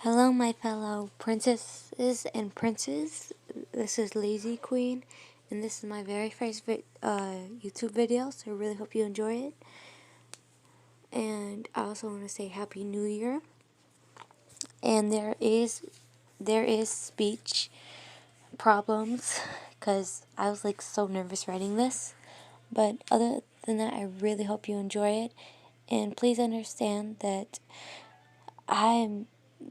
Hello, my fellow princesses and princes. This is Lazy Queen, and this is my very first YouTube video, so I really hope you enjoy it. And I also want to say Happy New Year. And there is speech problems because I was like so nervous writing this. But other than that, I really hope you enjoy it. And please understand that I'm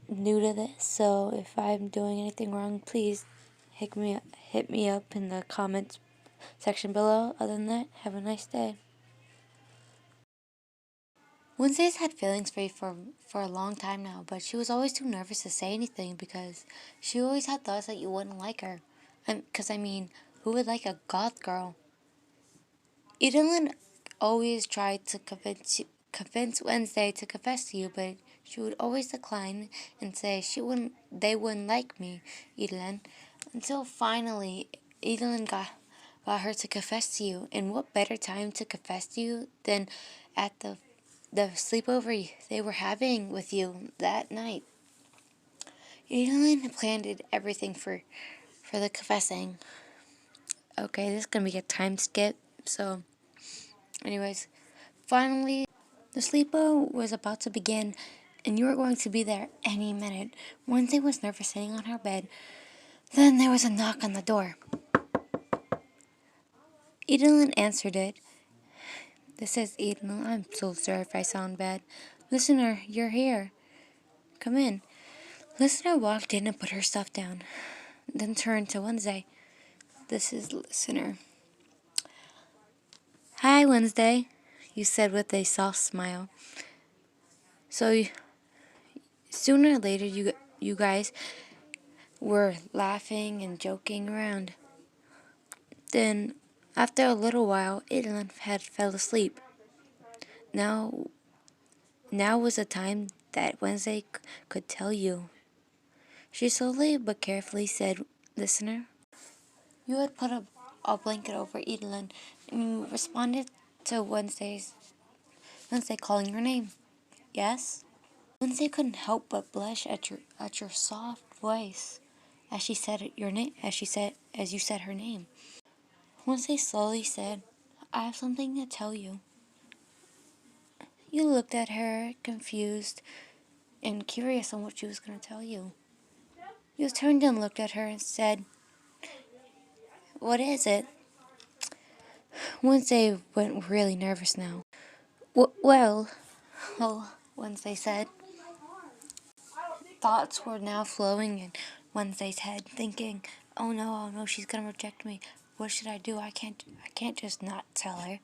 new to this, so if I'm doing anything wrong, please hit me up in the comments section below. Other than that, have a nice day. Wednesday's had feelings for you for a long time now, but she was always too nervous to say anything because she always had thoughts that you wouldn't like her. Who would like a goth girl? Edelyn always tried to convince Wednesday to confess to you, but she would always decline and say they wouldn't like me, Edelyn, until finally Edelyn got her to confess to you. And what better time to confess to you than at the sleepover they were having with you that night? Edelyn planned everything for the confessing. Okay, this is gonna be a time skip, so anyways, finally the sleepover was about to begin, and you were going to be there any minute. Wednesday was nervous sitting on her bed. Then there was a knock on the door. Edelyn answered it. This is Edelyn. I'm so sorry if I sound bad. Listener, you're here. Come in. Listener walked in and put her stuff down, then turned to Wednesday. This is Listener. Hi, Wednesday, you said with a soft smile. So sooner or later, you guys were laughing and joking around. Then, after a little while, Edelyn had fell asleep. Now was the time that Wednesday could tell you. She slowly but carefully said, Listener, you had put a blanket over Edelyn, and you responded to Wednesday calling your name. Yes? Wednesday couldn't help but blush at your soft voice as she said your name as you said her name. Wednesday slowly said, I have something to tell you. You looked at her, confused and curious on what she was going to tell you. You turned and looked at her and said, What is it? Wednesday went really nervous now. Well, Wednesday said. Thoughts were now flowing in Wednesday's head, thinking, oh no, she's going to reject me. What should I do? I can't just not tell her.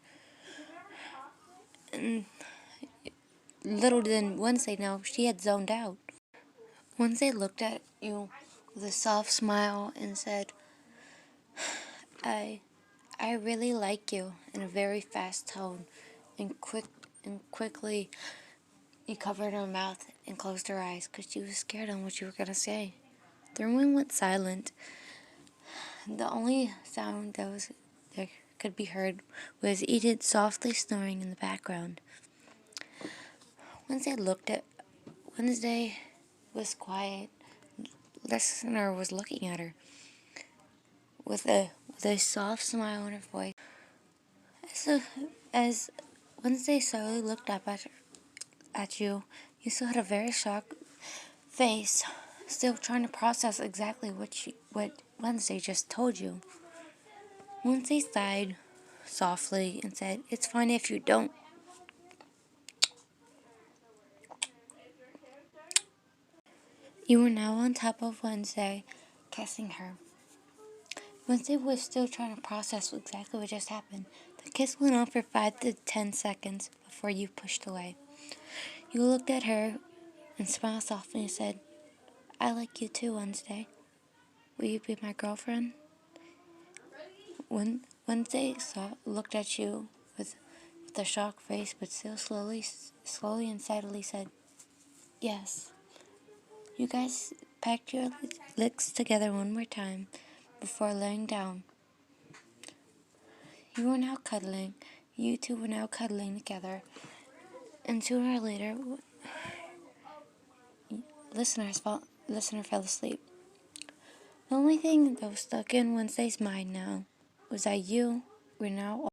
And little did Wednesday know, she had zoned out. Wednesday looked at you with a soft smile and said, I really like you, in a very fast tone, and quickly you covered her mouth and closed her eyes because she was scared on what you were going to say. The room went silent. The only sound that could be heard was Edith softly snoring in the background. Wednesday was quiet. Listener was looking at her with a soft smile on her voice. As Wednesday slowly looked up at you, you still had a very shocked face, still trying to process exactly what Wednesday just told you. Wednesday sighed softly and said, It's fine if you don't. You were now on top of Wednesday, kissing her. Wednesday was still trying to process exactly what just happened. The kiss went on for 5 to 10 seconds before you pushed away. You looked at her and smiled softly and said, I like you too, Wednesday. Will you be my girlfriend? Wednesday looked at you with a shocked face, but still slowly and steadily said, Yes. You guys packed your lips together one more time before laying down. You two were now cuddling together, and sooner or later, listener fell asleep. The only thing that was stuck in Wednesday's mind now was that you were now